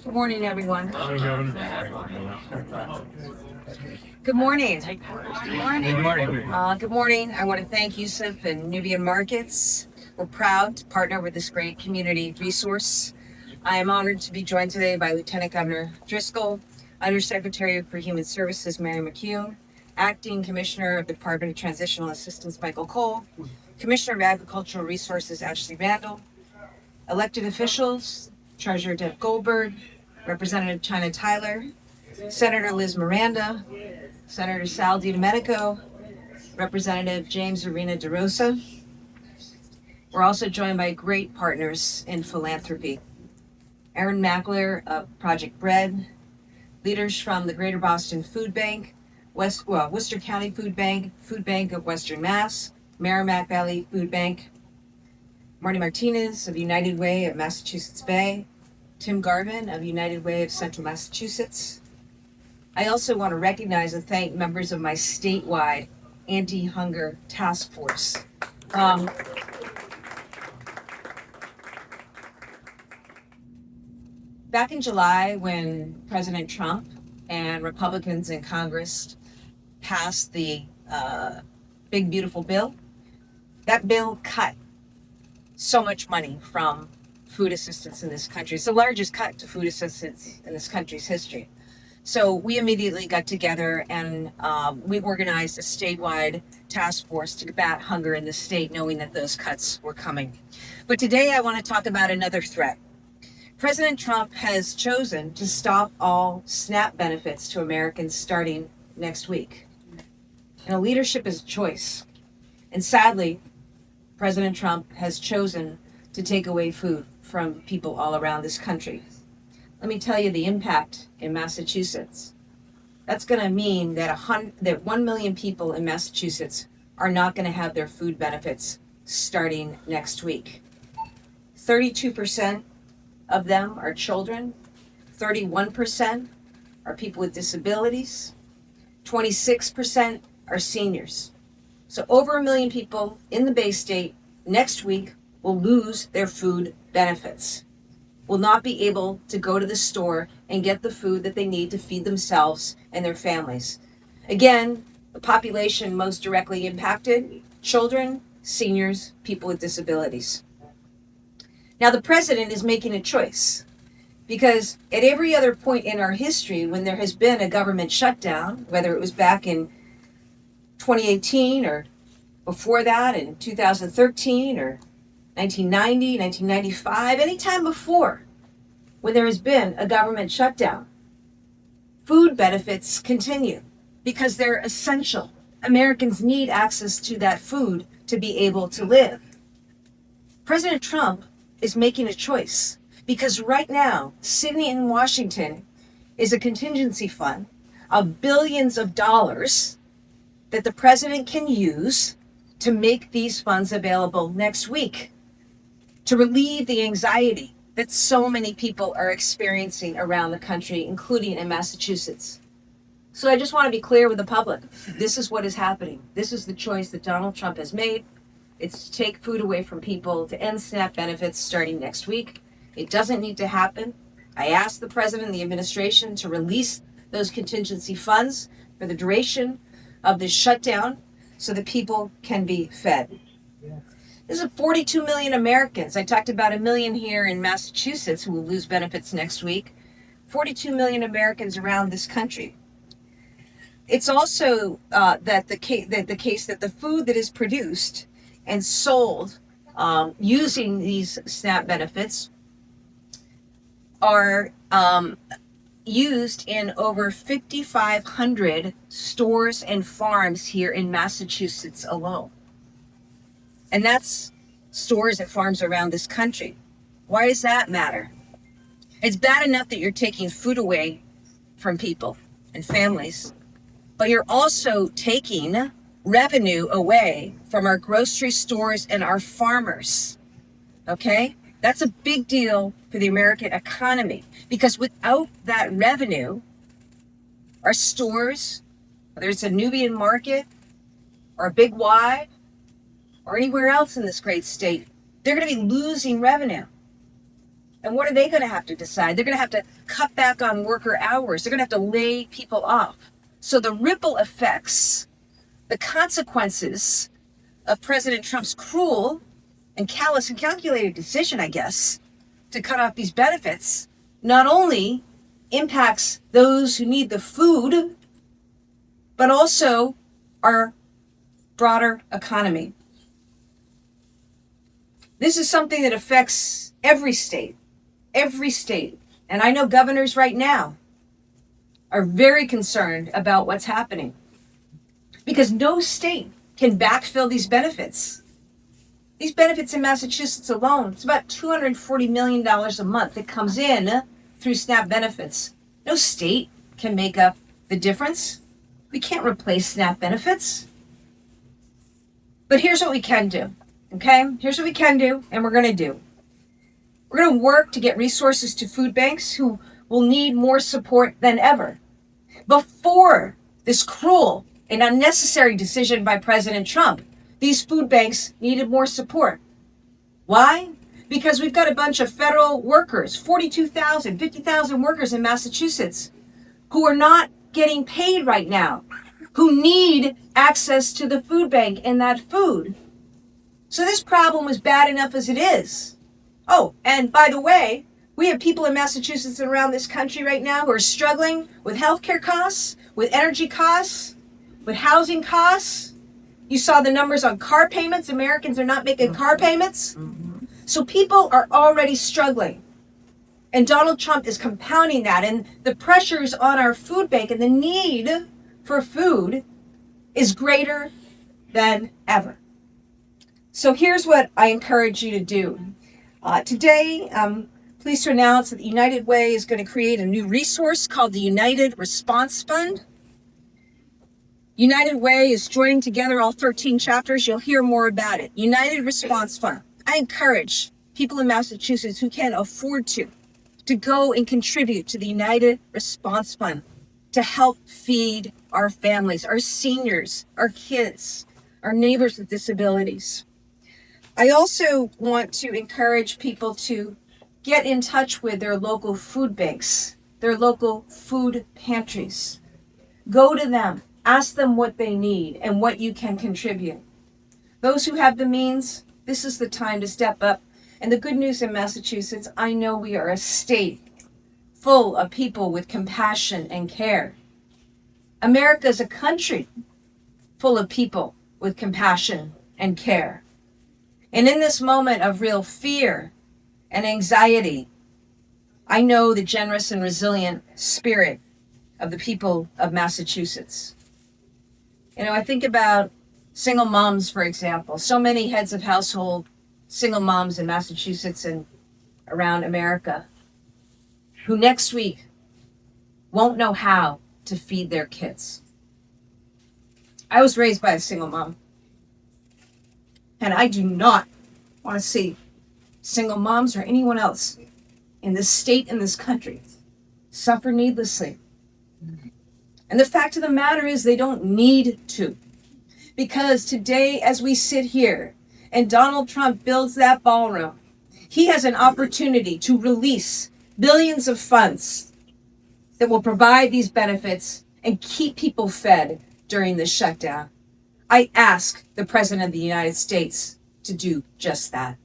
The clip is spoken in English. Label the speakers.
Speaker 1: Good morning, everyone.
Speaker 2: Hi, Governor.
Speaker 1: Good morning.
Speaker 2: Good morning.
Speaker 1: Good morning. I want to thank Yusuf and Nubian Markets. We're proud to partner with this great community resource. I am honored to be joined today by Lieutenant Governor Driscoll, Undersecretary for Human Services Mary McCune, Acting Commissioner of the Department of Transitional Assistance Michael Cole, Commissioner of Agricultural Resources Ashley Randall, elected officials, Treasurer Deb Goldberg, Representative China Tyler, Senator Liz Miranda, Senator Sal DiDomenico, Representative James Arena DeRosa. We're also joined by great partners in philanthropy. Aaron Mackler of Project Bread, leaders from the Greater Boston Food Bank, Worcester County Food Bank of Western Mass, Merrimack Valley Food Bank, Marty Martinez of United Way of Massachusetts Bay, Tim Garvin of United Way of Central Massachusetts. I also want to recognize and thank members of my statewide anti-hunger task force. Back in July, when President Trump and Republicans in Congress passed the Big Beautiful Bill, that bill cut so much money from food assistance in this country. It's the largest cut to food assistance in this country's history. So we immediately got together and we organized a statewide task force to combat hunger in the state, knowing that those cuts were coming. But today I want to talk about another threat. President Trump has chosen to stop all SNAP benefits to Americans starting next week. And leadership is a choice. And sadly, President Trump has chosen to take away food from people all around this country. Let me tell you the impact in Massachusetts. That's going to mean that 1 million people in Massachusetts are not going to have their food benefits starting next week. 32% of them are children, 31% are people with disabilities, 26% are seniors. So over 1 million people in the Bay State next week will lose their food benefits, will not be able to go to the store and get the food that they need to feed themselves and their families. Again, the population most directly impacted, children, seniors, people with disabilities. Now the president is making a choice because at every other point in our history when there has been a government shutdown, whether it was back in 2018 or before that in 2013 or 1990, 1995, anytime before when there has been a government shutdown, food benefits continue because they're essential. Americans need access to that food to be able to live. President Trump is making a choice because right now, sitting in Washington is a contingency fund of billions of dollars that the president can use to make these funds available next week to relieve the anxiety that so many people are experiencing around the country, including in Massachusetts. So I just want to be clear with the public. This is what is happening. This is the choice that Donald Trump has made. It's to take food away from people, to end SNAP benefits starting next week. It doesn't need to happen. I asked the president and the administration to release those contingency funds for the duration of this shutdown so that people can be fed. This is 42 million Americans. I talked about 1 million here in Massachusetts who will lose benefits next week. 42 million Americans around this country. It's also the case that the food that is produced and sold using these SNAP benefits are used in over 5,500 stores and farms here in Massachusetts alone. And that's stores and farms around this country. Why does that matter? It's bad enough that you're taking food away from people and families, but you're also taking revenue away from our grocery stores and our farmers. Okay? That's a big deal for the American economy because without that revenue, our stores, whether it's a Nubian Market or a Big Y or anywhere else in this great state, they're going to be losing revenue. And what are they going to have to decide? They're going to have to cut back on worker hours. They're going to have to lay people off. So the ripple effects, the consequences of President Trump's cruel and callous and calculated decision, I guess, to cut off these benefits, not only impacts those who need the food, but also our broader economy. This is something that affects every state. And I know governors right now are very concerned about what's happening because no state can backfill these benefits. These benefits in Massachusetts alone, it's about $240 million a month that comes in through SNAP benefits. No state can make up the difference. We can't replace SNAP benefits. But here's what we can do, okay? Here's what we can do, and we're going to do. We're going to work to get resources to food banks who will need more support than ever. Before this cruel and unnecessary decision by President Trump, these food banks needed more support. Why? Because we've got a bunch of federal workers, 42,000, 50,000 workers in Massachusetts who are not getting paid right now, who need access to the food bank and that food. So this problem was bad enough as it is. Oh, and by the way, we have people in Massachusetts and around this country right now who are struggling with healthcare costs, with energy costs, with housing costs. You saw the numbers on car payments. Americans are not making car payments. So people are already struggling. And Donald Trump is compounding that. And the pressures on our food bank and the need for food is greater than ever. So here's what I encourage you to do. Today, I'm pleased to announce that the United Way is going to create a new resource called the United Response Fund. United Way is joining together all 13 chapters. You'll hear more about it. United Response Fund. I encourage people in Massachusetts who can afford to go and contribute to the United Response Fund to help feed our families, our seniors, our kids, our neighbors with disabilities. I also want to encourage people to get in touch with their local food banks, their local food pantries. Go to them, ask them what they need and what you can contribute. Those who have the means, this is the time to step up. And the good news in Massachusetts, I know we are a state full of people with compassion and care. America is a country full of people with compassion and care. And in this moment of real fear and anxiety, I know the generous and resilient spirit of the people of Massachusetts. You know, I think about single moms, for example. So many heads of household, single moms in Massachusetts and around America, who next week won't know how to feed their kids. I was raised by a single mom. And I do not want to see single moms or anyone else in this state, in this country, suffer needlessly. And the fact of the matter is they don't need to. Because today, as we sit here and Donald Trump builds that ballroom, he has an opportunity to release billions of funds that will provide these benefits and keep people fed during this shutdown. I ask the President of the United States to do just that.